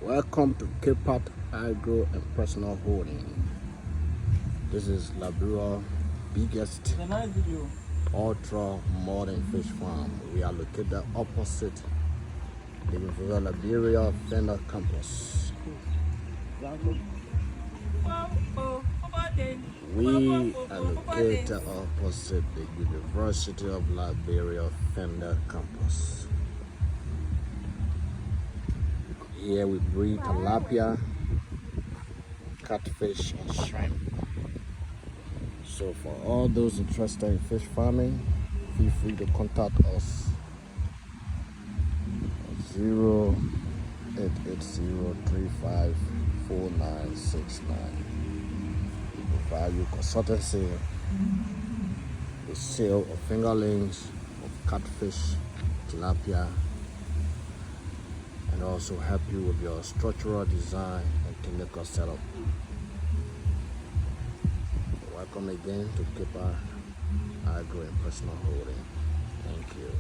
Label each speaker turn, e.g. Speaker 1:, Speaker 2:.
Speaker 1: Welcome to Cape Art Agro and Personal Holding. This is Liberia's biggest ultra modern fish farm. We are located opposite the Liberia Fender campus. We are located opposite the University of Liberia Fender campus. Here we breed tilapia, catfish, and shrimp. So for all those interested in fish farming, feel free to contact us at 0880354969. We provide you consultancy, the sale of fingerlings, of catfish, tilapia, and also help you with your structural design and technical setup. Welcome again to Cape Art Agro and Personal Holding. Thank you.